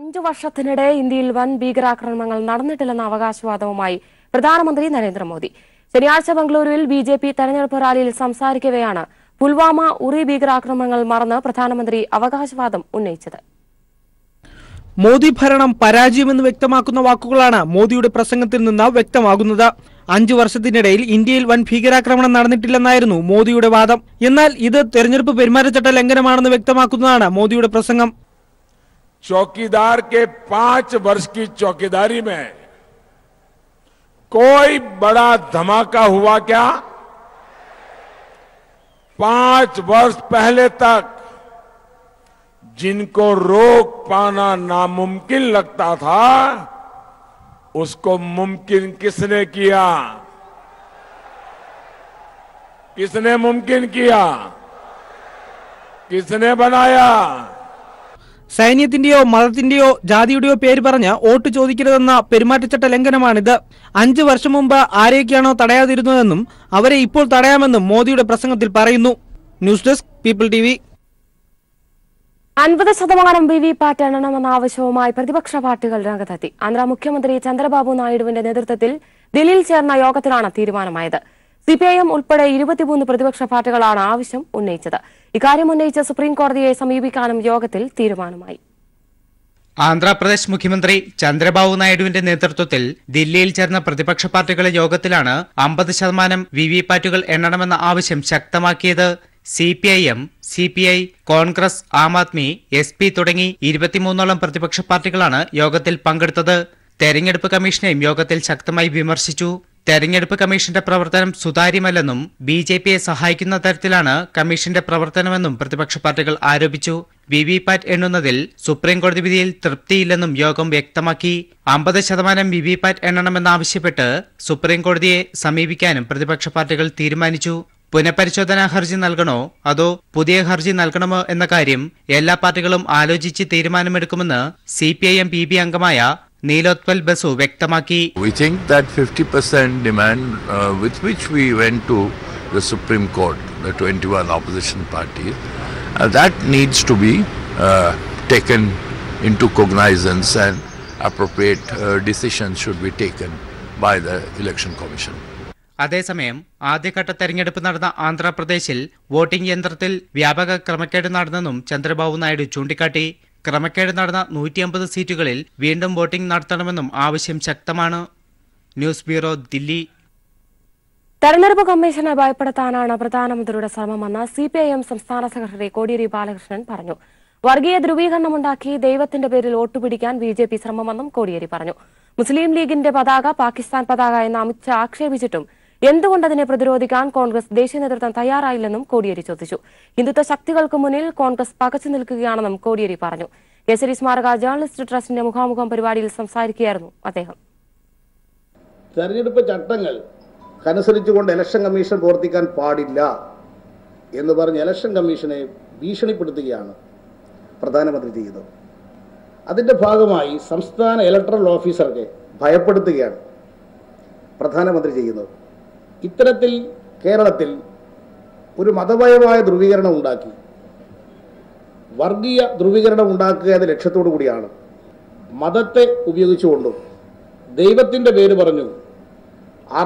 5 വർഷത്തിനിടെ ഇന്ത്യയിൽ വൻ ഭീകരാക്രമണങ്ങൾ നടന്നിട്ടില്ലെന്ന അവകാശവാദവുമായി പ്രധാനമന്ത്രി നരേന്ദ്രമോദി. ശനിയാഴ്ച ബംഗളൂരുവിൽ ബിജെപി തെരഞ്ഞെടുപ്പ് റാലിയിൽ സംസാരിക്കവെയാണ് പുൽവാമ ഉറി ഭീകരാക്രമണങ്ങൾ മറന്ന് പ്രധാനമന്ത്രി അവകാശവാദം ഉന്നയിച്ചത്. മോദി ഭരണം പരാജയമെന്ന് വ്യക്തമാക്കുന്ന വാക്കുകളാണ് മോദിയുടെ പ്രസംഗത്തിൽ നിന്ന് വ്യക്തമാകുന്നത്. 5 വർഷത്തിനിടയിൽ ഇന്ത്യയിൽ വൻ ഭീകരാക്രമണം നടന്നിട്ടില്ലെന്നായിരുന്നു മോദിയുടെ വാദം. എന്നാൽ ഇത് തെരഞ്ഞെടുപ്പ് പെരുമാറ്റച്ചട്ട ലംഘനമാണെന്ന് വ്യക്തമാക്കുന്നതാണ് മോദിയുടെ പ്രസംഗം. चौकीदार के 5 वर्ष की चौकीदारी में कोई बड़ा धमाका हुआ क्या? 5 वर्ष पहले तक जिनको रोक पाना नामुमकिन लगता था, उसको मुमकिन किसने किया? किसने मुमकिन किया? किसने बनाया? സൈന്യത്തിന്റെയോ മതത്തിന്റെയോ ജാതിയുടെയോ പേര് പറഞ്ഞ് വോട്ട് ചോദിക്കരുതെന്ന പെരുമാറ്റച്ചട്ട ലംഘനമാണിത്. 5 വർഷം മുമ്പ് ആരെയൊക്കെയാണോ തടയാതിരുന്നതെന്നും അവരെ ഇപ്പോൾ തടയാമെന്നും മോദിയുടെ പ്രസംഗത്തിൽ പറയുന്നു. News desk People TV. 50% VVPAT എണ്ണണമെന്ന ആവശ്യവുമായി പ്രതിപക്ഷ പാർട്ടികൾ രംഗത്തെത്തി. ആന്ധ്ര മുഖ്യമന്ത്രി ചന്ദ്രബാബു നായിഡുവിന്റെ നേതൃത്വത്തിൽ ദില്ലിയിൽ ചേർന്ന യോഗത്തിലാണ് തീരുമാനമായത്. സിപിഐഎം ഉൾപ്പെടെ 23 പ്രതിപക്ഷ പാർട്ടികളാണ് ആവശ്യം ഉന്നയിച്ചത്. ഇക്കാര്യം ഉന്നയിച്ച് സുപ്രീംകോടതിയെ സമീപിക്കാനും യോഗത്തിൽ തീരുമാനമായി. ആന്ധ്രാപ്രദേശ് മുഖ്യമന്ത്രി ചന്ദ്രബാബു നായിഡുവിന്റെ നേതൃത്വത്തിൽ ദില്ലിയിൽ ചേർന്ന പ്രതിപക്ഷ പാർട്ടികളുടെ യോഗത്തിലാണ് 50% വിവിപാറ്റുകൾ എണ്ണണമെന്ന ആവശ്യം ശക്തമാക്കിയത്. CPIM, CPI, Congress, Aam Aadmi, SP തുടങ്ങി 23ഓളം പ്രതിപക്ഷ പാർട്ടികളാണ് യോഗത്തിൽ പങ്കെടുത്തത്. തെരഞ്ഞെടുപ്പ് കമ്മീഷനെയും യോഗത്തിൽ ശക്തമായി വിമർശിച്ചു. തെരഞ്ഞെടുപ്പ് കമ്മീഷന്റെ പ്രവർത്തനം സുതാര്യമല്ലെന്നും BJPയെ സഹായിക്കുന്ന തരത്തിലാണ് കമ്മീഷന്റെ പ്രവർത്തനമെന്നും പ്രതിപക്ഷ പാർട്ടികൾ ആരോപിച്ചു. വിവിപാറ്റ് എണ്ണുന്നതിൽ സുപ്രീംകോടതി വിധിയിൽ തൃപ്തിയില്ലെന്നും യോഗം വ്യക്തമാക്കി. 50% വിവിപാറ്റ് എണ്ണണമെന്നാവശ്യപ്പെട്ട് സുപ്രീംകോടതിയെ സമീപിക്കാനും പ്രതിപക്ഷ പാർട്ടികൾ തീരുമാനിച്ചു. പുനഃപരിശോധനാ ഹർജി നൽകണോ അതോ പുതിയ ഹർജി നൽകണമോ എന്ന കാര്യം എല്ലാ പാർട്ടികളും ആലോചിച്ച് തീരുമാനമെടുക്കുമെന്ന് CPIM PB അംഗമായ നീലോത്പൽ ബസു വ്യക്തമാക്കി. We think that 50% demand with which we went to the Supreme Court, the 21 opposition parties, that needs to be taken into cognizance and appropriate decisions should be taken by the Election Commission. അതേസമയം ആദ്യഘട്ട തെരഞ്ഞെടുപ്പ് നടന്ന ആന്ധ്രാപ്രദേശിൽ voting യന്ത്രത്തിൽ വ്യാപക ക്രമക്കേട് നടന്നെന്നും ചന്ദ്രബാബു നായിഡു ചൂണ്ടിക്കാട്ടി. ക്രമക്കേട് നടന്ന 150 സീറ്റുകളിൽ വീണ്ടും വോട്ടിംഗ് നടത്തണമെന്നും ആവശ്യം ശക്തമാണ്. News bureau, Delhi. തെരഞ്ഞെടുപ്പ് കമ്മീഷനെ ഭയപ്പെടുത്താനാണ് പ്രധാനമന്ത്രിയുടെ ശ്രമമെന്ന് CPIM സംസ്ഥാന സെക്രട്ടറി കോടിയേരി ബാലകൃഷ്ണൻ പറഞ്ഞു. വർഗീയ ധ്രുവീകരണമുണ്ടാക്കി ദൈവത്തിന്റെ പേരിൽ വോട്ടുപിടിക്കാൻ BJP ശ്രമമെന്നും കോടിയേരി പറഞ്ഞു. മുസ്ലിം ലീഗിന്റെ പതാക പാകിസ്ഥാൻ പതാക എന്ന് അമിത് ഷാ ആക്ഷേപിച്ചിട്ടും എന്തുകൊണ്ടതിനെ പ്രതിരോധിക്കാൻ കോൺഗ്രസ് ദേശീയ നേതൃത്വം തയ്യാറായില്ലെന്നും കോടിയേരി ചോദിച്ചു. ഹിന്ദുത്വ ശക്തികൾക്ക് മുന്നിൽ കോൺഗ്രസ് പകച്ചു നിൽക്കുകയാണെന്നും കോടിയേരി പറഞ്ഞു. കേസരി സ്മാരക ജേർണലിസ്റ്റ് ട്രസ്റ്റിന്റെ മുഖാമുഖം പരിപാടിയിൽ സംസാരിക്കുകയായിരുന്നു അദ്ദേഹം. തെരഞ്ഞെടുപ്പ് ചട്ടങ്ങൾ അനുസരിച്ചുകൊണ്ട് ഇലക്ഷൻ കമ്മീഷൻ പ്രവർത്തിക്കാൻ പാടില്ല എന്ന് പറഞ്ഞ് ഇലക്ഷൻ കമ്മീഷനെ ഭീഷണിപ്പെടുത്തുകയാണ് പ്രധാനമന്ത്രി ചെയ്തത്. അതിൻ്റെ ഭാഗമായി സംസ്ഥാന ഇലക്ടറൽ ഓഫീസർക്ക് ഭയപ്പെടുത്തുകയാണ് പ്രധാനമന്ത്രി ചെയ്യുന്നത്. ഇത്തരത്തിൽ കേരളത്തിൽ ഒരു മതപരമായ ധ്രുവീകരണം ഉണ്ടാക്കി, വർഗീയ ധ്രുവീകരണം ഉണ്ടാക്കുക എന്ന ലക്ഷ്യത്തോടു കൂടിയാണ് മതത്തെ ഉപയോഗിച്ചുകൊണ്ടും ദൈവത്തിൻ്റെ പേര് പറഞ്ഞു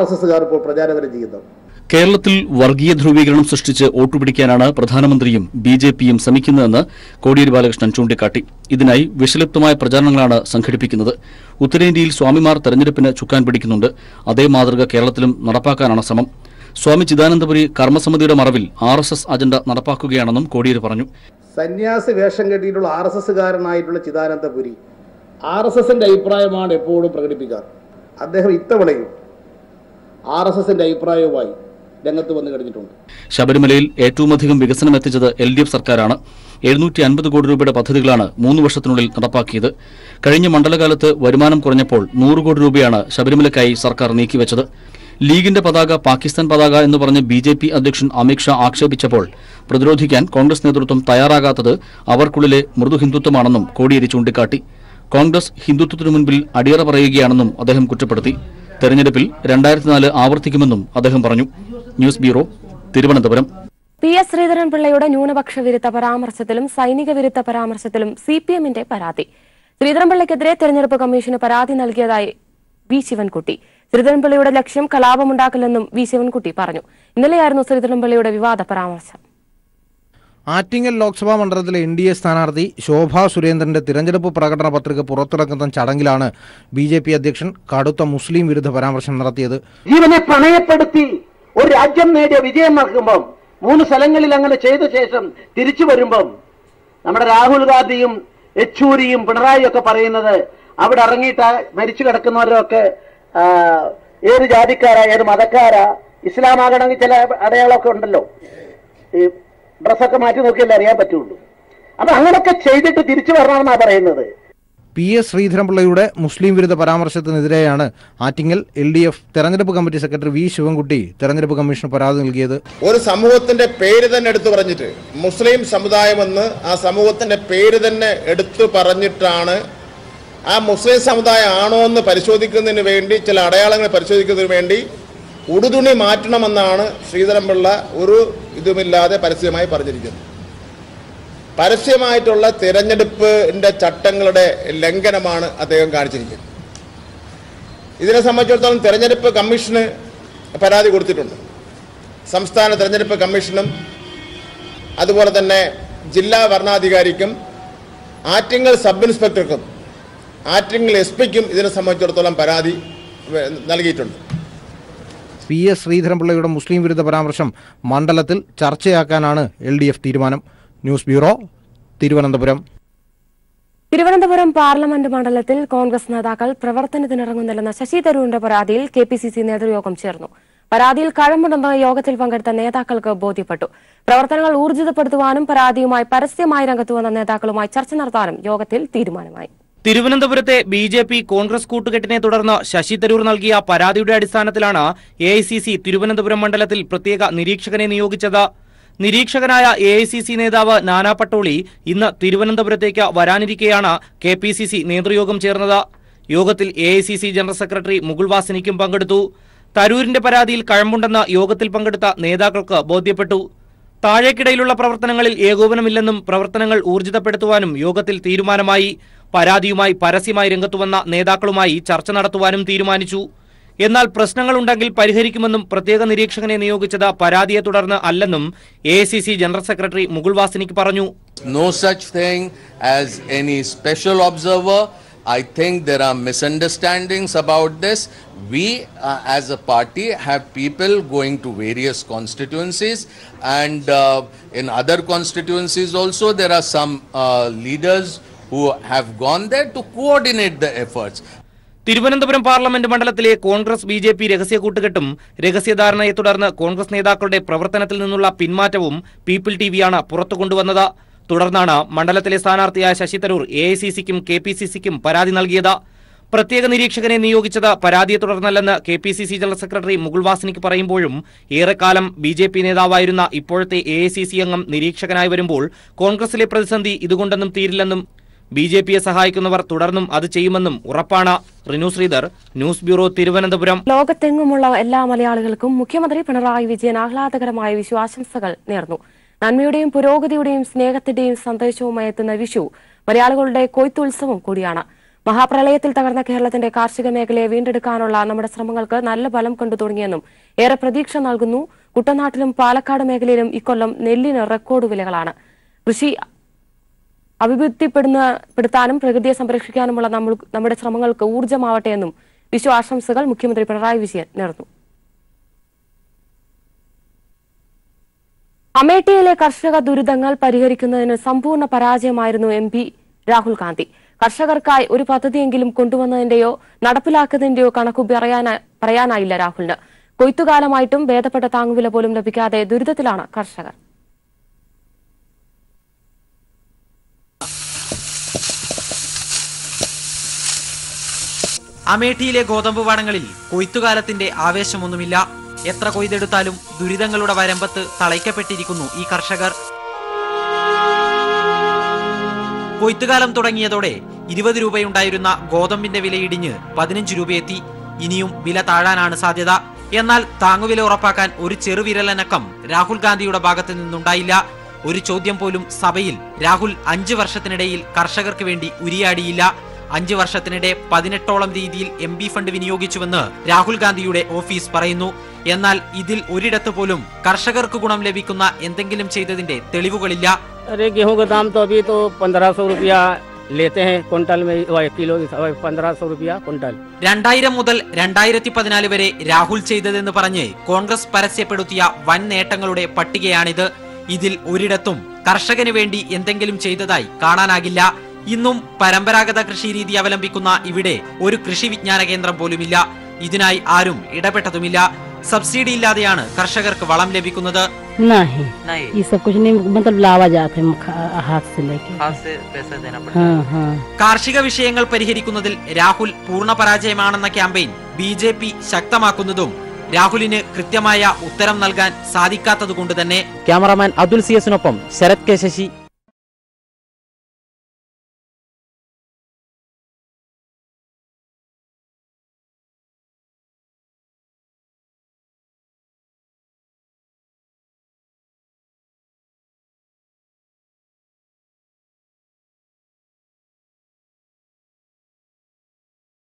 RSSകാർ ഇപ്പോൾ പ്രചാരകരം ചെയ്യുന്നത്. കേരളത്തിൽ വർഗീയ ധ്രുവീകരണം സൃഷ്ടിച്ച് വോട്ടുപിടിക്കാനാണ് പ്രധാനമന്ത്രിയും BJPയും ശ്രമിക്കുന്നതെന്ന് കോടിയേരി ബാലകൃഷ്ണൻ ചൂണ്ടിക്കാട്ടി. ഇതിനായി വിഷലിപ്തമായ പ്രചാരണങ്ങളാണ് സംഘടിപ്പിക്കുന്നത്. ഉത്തരേന്ത്യയിൽ സ്വാമിമാർ തെരഞ്ഞെടുപ്പിന് ചുക്കാൻ പിടിക്കുന്നുണ്ട്. അതേ മാതൃക കേരളത്തിലും നടപ്പാക്കാനാണ് ശ്രമം. സ്വാമി ചിദാനന്ദപുരി കർമ്മസമിതിയുടെ മറവിൽ RSS അജണ്ട നടപ്പാക്കുകയാണെന്നും കോടിയേരി പറഞ്ഞു. സന്യാസി വേഷം കെട്ടിയിട്ടുള്ള RSSകാരനായിട്ടുള്ള ചിദാനന്ദപുരി RSSന്റെ അഭിപ്രായമാണ് എപ്പോഴും പ്രകടിപ്പിക്കാറ്. അദ്ദേഹം ഇത്തവണയും RSSന്റെ അഭിപ്രായവുമായി രംഗത്ത് വന്നു കഴിഞ്ഞിട്ടുണ്ട്. ശബരിമലയിൽ ഏറ്റവുമധികം വികസനം എത്തിച്ചത് LDF സർക്കാരാണ്. 750 കോടി രൂപയുടെ പദ്ധതികളാണ് 3 വർഷത്തിനുള്ളിൽ നടപ്പാക്കിയത്. കഴിഞ്ഞ മണ്ഡലകാലത്ത് വരുമാനം കുറഞ്ഞപ്പോൾ 100 കോടി രൂപയാണ് ശബരിമലയ്ക്കായി സർക്കാർ നീക്കിവെച്ചത്. ലീഗിന്റെ പതാക പാകിസ്ഥാൻ പതാക എന്ന് പറഞ്ഞ് BJP അധ്യക്ഷൻ അമിത് ഷാ ആക്ഷേപിച്ചപ്പോൾ പ്രതിരോധിക്കാൻ കോൺഗ്രസ് നേതൃത്വം തയ്യാറാകാത്തത് അവർക്കുള്ളിലെ മൃദു ഹിന്ദുത്വമാണെന്നും കോടിയേരി ചൂണ്ടിക്കാട്ടി. കോൺഗ്രസ് ഹിന്ദുത്വത്തിനു മുൻപിൽ അടിയറ പറയുകയാണെന്നും അദ്ദേഹം കുറ്റപ്പെടുത്തി. തെരഞ്ഞെടുപ്പിൽ 2004 ആവർത്തിക്കുമെന്നും അദ്ദേഹം പറഞ്ഞു. News bureau, Thiruvananthapuram. PS ശ്രീധരൻപിള്ളയുടെ ന്യൂനപക്ഷ വിരുദ്ധ പരാമർശത്തിലും സൈനിക വിരുദ്ധ പരാമർശത്തിലും CPMന്റെ പരാതി. ശ്രീധരൻപിള്ളയ്ക്കെതിരെ തെരഞ്ഞെടുപ്പ് കമ്മീഷന് പരാതി നൽകിയതായി വി ശിവൻകുട്ടി. ശ്രീധരൻപിള്ളയുടെ ലക്ഷ്യം കലാപമുണ്ടാക്കില്ലെന്നും വി ശിവൻകുട്ടി പറഞ്ഞു. ഇന്നലെയായിരുന്നു ശ്രീധരൻപിള്ളയുടെ വിവാദ പരാമർശം. ആറ്റിങ്ങൽ ലോക്സഭാ മണ്ഡലത്തിലെ NDA സ്ഥാനാർത്ഥി ശോഭാ സുരേന്ദ്രന്റെ തിരഞ്ഞെടുപ്പ് പ്രകടന പത്രിക പുറത്തിറക്കുന്ന ചടങ്ങിലാണ് BJP അധ്യക്ഷൻ കടുത്ത മുസ്ലിം വിരുദ്ധ പരാമർശം നടത്തിയത്. ജീവനെ പണയപ്പെടുത്തി ഒരു രാജ്യം നേടിയ വിജയം നടക്കുമ്പോൾ 3 സ്ഥലങ്ങളിൽ അങ്ങനെ ചെയ്ത ശേഷം തിരിച്ചു വരുമ്പം നമ്മുടെ രാഹുൽ ഗാന്ധിയും യെച്ചൂരിയും പിണറായി ഒക്കെ പറയുന്നത് അവിടെ ഇറങ്ങിയിട്ട് മരിച്ചു കിടക്കുന്നവരൊക്കെ ഏത് ജാതിക്കാരാ, ഏത് മതക്കാരാ, ഇസ്ലാമാകണമെങ്കിൽ ചില അടയാളമൊക്കെ ഉണ്ടല്ലോ, ഈ ഡ്രസ്സൊക്കെ മാറ്റി നോക്കിയല്ലേ അറിയാൻ പറ്റുള്ളൂ. അപ്പൊ അങ്ങനെയൊക്കെ ചെയ്തിട്ട് തിരിച്ചു വരണമെന്നാണ് പറയുന്നത്. PS ശ്രീധരൻപിള്ളയുടെ മുസ്ലിം വിരുദ്ധ പരാമർശത്തിനെതിരെയാണ് ആറ്റിങ്ങൽ LDF തെരഞ്ഞെടുപ്പ് കമ്മിറ്റി സെക്രട്ടറി വി ശിവൻകുട്ടി തെരഞ്ഞെടുപ്പ് കമ്മീഷന് പരാതി നൽകിയത്. ഒരു സമൂഹത്തിന്റെ പേര് തന്നെ എടുത്തു പറഞ്ഞിട്ട് മുസ്ലിം സമുദായമെന്ന് ആ സമൂഹത്തിന്റെ പേര് തന്നെ എടുത്തു പറഞ്ഞിട്ടാണ് ആ മുസ്ലിം സമുദായം ആണോ എന്ന് പരിശോധിക്കുന്നതിന് വേണ്ടി, ചില അടയാളങ്ങൾ പരിശോധിക്കുന്നതിന് വേണ്ടി ഉടുതുണി മാറ്റണമെന്നാണ് ശ്രീധരൻപിള്ള ഒരു ഇതുമില്ലാതെ പരസ്യമായി പറഞ്ഞിരിക്കുന്നത്. പരസ്യമായിട്ടുള്ള തിരഞ്ഞെടുപ്പിന്റെ ചട്ടങ്ങളുടെ ലംഘനമാണ് അദ്ദേഹം കാണിച്ചിരിക്കുന്നത്. ഇതിനെ സംബന്ധിച്ചിടത്തോളം തെരഞ്ഞെടുപ്പ് കമ്മീഷന് പരാതി കൊടുത്തിട്ടുണ്ട്. സംസ്ഥാന തെരഞ്ഞെടുപ്പ് കമ്മീഷനും അതുപോലെ തന്നെ ജില്ലാ വരണാധികാരിക്കും ആറ്റിങ്ങൽ സബ് ഇൻസ്പെക്ടർക്കും ആറ്റിങ്ങൽ SP-ക്കും ഇതിനെ സംബന്ധിച്ചിടത്തോളം പരാതി നൽകിയിട്ടുണ്ട്. PS ശ്രീധരൻപിള്ളയുടെ മുസ്ലിം വിരുദ്ധ പരാമർശം മണ്ഡലത്തിൽ ചർച്ചയാക്കാനാണ് LDF തീരുമാനം. News bureau, Thiruvananthapuram. Thiruvananthapuram parliament മണ്ഡലത്തിൽ കോൺഗ്രസ് നേതാക്കൾ പ്രവർത്തനത്തിനിറങ്ങുന്നില്ലെന്ന ശശി തരൂരിന്റെ പരാതിയിൽ KPCC നേതൃയോഗം ചേർന്നു. പരാതിയിൽ കഴമ്പുണ്ടെന്ന് യോഗത്തിൽ പങ്കെടുത്ത നേതാക്കൾക്ക് ബോധ്യപ്പെട്ടു. പ്രവർത്തനങ്ങൾ ഊർജിതപ്പെടുത്തുവാനും പരാതിയുമായി പരസ്യമായി രംഗത്തുവന്ന നേതാക്കളുമായി ചർച്ച നടത്താനും യോഗത്തിൽ തീരുമാനമായി. തിരുവനന്തപുരത്തെ BJP കോൺഗ്രസ് കൂട്ടുകെട്ടിനെ തുടർന്ന് ശശി തരൂർ നൽകിയ പരാതിയുടെ അടിസ്ഥാനത്തിലാണ് AICC തിരുവനന്തപുരം മണ്ഡലത്തിൽ പ്രത്യേക നിരീക്ഷകനെ നിയോഗിച്ചത്. നിരീക്ഷകനായ AICC നേതാവ് നാനാ പട്ടോളി ഇന്ന് തിരുവനന്തപുരത്തേക്ക് വരാനിരിക്കെയാണ് KPCC നേതൃയോഗം ചേർന്നത്. യോഗത്തിൽ AICC ജനറൽ സെക്രട്ടറി മുകുൾ വാസനിക്കും പങ്കെടുത്തു. തരൂരിന്റെ പരാതിയിൽ കഴമ്പുണ്ടെന്ന് യോഗത്തിൽ പങ്കെടുത്ത നേതാക്കൾക്ക് ബോധ്യപ്പെട്ടു. താഴേക്കിടയിലുള്ള പ്രവർത്തനങ്ങളിൽ ഏകോപനമില്ലെന്നും പ്രവർത്തനങ്ങൾ ഊർജിതപ്പെടുത്തുവാനും യോഗത്തിൽ തീരുമാനമായി. പരാതിയുമായി പരസ്യമായി രംഗത്തുവന്ന നേതാക്കളുമായി ചർച്ച നടത്തുവാനും തീരുമാനിച്ചു. എന്നാൽ പ്രശ്നങ്ങളുണ്ടെങ്കിൽ പരിഹരിക്കുമെന്നും പ്രത്യേക നിരീക്ഷകനെ നിയോഗിച്ചത് പരാതിയെ തുടർന്ന് അല്ലെന്നും AICC general secretary Mukul Wasnik പറഞ്ഞു. No such thing as any special observer. I think there are misunderstandings about this. We as a party have people going to various constituencies, and in other constituencies also there are some leaders who have gone there to coordinate the efforts. Thiruvananthapuram parliament മണ്ഡലത്തിലെ Congress BJP രഹസ്യ കൂട്ടുകെട്ടും രഹസ്യധാരണയെ തുടർന്ന് കോൺഗ്രസ് നേതാക്കളുടെ പ്രവർത്തനത്തിൽ നിന്നുള്ള പിന്മാറ്റവും people TVയാണ് പുറത്തു കൊണ്ടുവന്നത്. തുടർന്നാണ് മണ്ഡലത്തിലെ സ്ഥാനാർത്ഥിയായ ശശി തരൂർ AICC-ക്കും KPCC-ക്കും പരാതി നൽകിയത്. പ്രത്യേക നിരീക്ഷകനെ നിയോഗിച്ചത് പരാതിയെ തുടർന്നല്ലെന്ന് KPCC general secretary Mukul Wasnik പറയുമ്പോഴും ഏറെക്കാലം BJP നേതാവായിരുന്ന ഇപ്പോഴത്തെ AICC അംഗം നിരീക്ഷകനായി വരുമ്പോൾ കോൺഗ്രസിലെ പ്രതിസന്ധി ഇതുകൊണ്ടൊന്നും തീരില്ലെന്നും BJPയെ സഹായിക്കുന്നവർ തുടർന്നും അത് ചെയ്യുമെന്നും ഉറപ്പാണ്. Rinu Sreedhar, news bureau, Thiruvananthapuram. ലോകത്തെങ്ങുമുള്ള എല്ലാ മലയാളികൾക്കും മുഖ്യമന്ത്രി പിണറായി വിജയൻ ആഹ്ലാദകരമായ വിഷു ആശംസകൾ നേർന്നു. നന്മയുടെയും പുരോഗതിയുടെയും സ്നേഹത്തിന്റെയും സന്ദേശവുമായി എത്തുന്ന വിഷു മലയാളികളുടെ കൊയ്ത്തുത്സവം കൂടിയാണ്. മഹാപ്രളയത്തിൽ തകർന്ന കേരളത്തിന്റെ കാർഷിക മേഖലയെ വീണ്ടെടുക്കാനുള്ള നമ്മുടെ ശ്രമങ്ങൾക്ക് നല്ല ഫലം കണ്ടു തുടങ്ങിയെന്നും ഏറെ പ്രതീക്ഷ നൽകുന്നു. കുട്ടനാട്ടിലും പാലക്കാട് മേഖലയിലും ഇക്കൊല്ലം നെല്ലിന് റെക്കോർഡ് വിലകളാണ്. കൃഷി അഭിവൃദ്ധിപ്പെടുത്താനും പ്രകൃതിയെ സംരക്ഷിക്കാനുമുള്ള നമ്മുടെ ശ്രമങ്ങൾക്ക് ഊർജ്ജമാവട്ടെ എന്നും വിഷു ആശംസകൾ മുഖ്യമന്ത്രി പിണറായി വിജയൻ നേർന്നു. അമേഠിയിലെ കർഷക ദുരിതങ്ങൾ പരിഹരിക്കുന്നതിന് സമ്പൂർണ്ണ പരാജയമായിരുന്നു MP രാഹുൽ ഗാന്ധി. കർഷകർക്കായി ഒരു പദ്ധതിയെങ്കിലും കൊണ്ടുവന്നതിന്റെയോ നടപ്പിലാക്കുന്നതിന്റെയോ കണക്കു പറയാനായില്ല രാഹുലിന്. കൊയ്ത്തുകാലമായിട്ടും ഭേദപ്പെട്ട താങ്ങുവില പോലും ലഭിക്കാതെ ദുരിതത്തിലാണ് കർഷകർ. അമേഠിയിലെ ഗോതമ്പ് പാടങ്ങളിൽ കൊയ്ത്തുകാലത്തിന്റെ ആവേശമൊന്നുമില്ല. എത്ര കൊയ്തെടുത്താലും ദുരിതങ്ങളുടെ വരമ്പത്ത് തളയ്ക്കപ്പെട്ടിരിക്കുന്നു ഈ കർഷകർ. കൊയ്ത്തുകാലം തുടങ്ങിയതോടെ 20 രൂപയുണ്ടായിരുന്ന ഗോതമ്പിന്റെ വില ഇടിഞ്ഞ് 15 രൂപയെത്തി. ഇനിയും വില താഴാനാണ് സാധ്യത. എന്നാൽ താങ്ങുവില ഉറപ്പാക്കാൻ ഒരു ചെറുവിരലനക്കം രാഹുൽ ഗാന്ധിയുടെ ഭാഗത്തു നിന്നുണ്ടായില്ല. ഒരു ചോദ്യം പോലും സഭയിൽ രാഹുൽ 5 വർഷത്തിനിടയിൽ കർഷകർക്ക് വേണ്ടി ഉരിയാടിയില്ല. 5 വർഷത്തിനിടെ 18ഓളം രീതിയിൽ MP ഫണ്ട് വിനിയോഗിച്ചുവെന്ന് രാഹുൽ ഗാന്ധിയുടെ ഓഫീസ് പറയുന്നു. എന്നാൽ ഇതിൽ ഒരിടത്ത് പോലും കർഷകർക്ക് ഗുണം ലഭിക്കുന്ന എന്തെങ്കിലും ചെയ്തതിന്റെ തെളിവുകളില്ല. गेहूं का दाम तो अभी तो 1500 रुपया लेते हैं क्विंटल में, किलो 1500 रुपया क्विंटल. 2000 മുതൽ 2014 വരെ രാഹുൽ ചെയ്തതെന്ന് പറഞ്ഞ് കോൺഗ്രസ് പരസ്യപ്പെടുത്തിയ വൻ നേട്ടങ്ങളുടെ പട്ടികയാണിത്. ഇതിൽ ഒരിടത്തും കർഷകന് വേണ്ടി എന്തെങ്കിലും ചെയ്തതായി കാണാനാകില്ല. ഇന്നും പരമ്പരാഗത കൃഷിരീതി അവലംബിക്കുന്ന ഇവിടെ ഒരു കൃഷി വിജ്ഞാന കേന്ദ്രം പോലുമില്ല. ഇതിനായി ആരും ഇടപെട്ടതുമില്ല. സബ്സിഡി ഇല്ലാതെയാണ് കർഷകർക്ക് വളം ലഭിക്കുന്നത്. കാർഷിക വിഷയങ്ങൾ പരിഹരിക്കുന്നതിൽ രാഹുൽ പൂർണ്ണ പരാജയമാണെന്ന ക്യാമ്പയിൻ BJP ശക്തമാക്കുന്നതും രാഹുലിന് കൃത്യമായ ഉത്തരം നൽകാൻ സാധിക്കാത്തതുകൊണ്ട് തന്നെ. Cameraman Abdul CS Sarath K Sasi.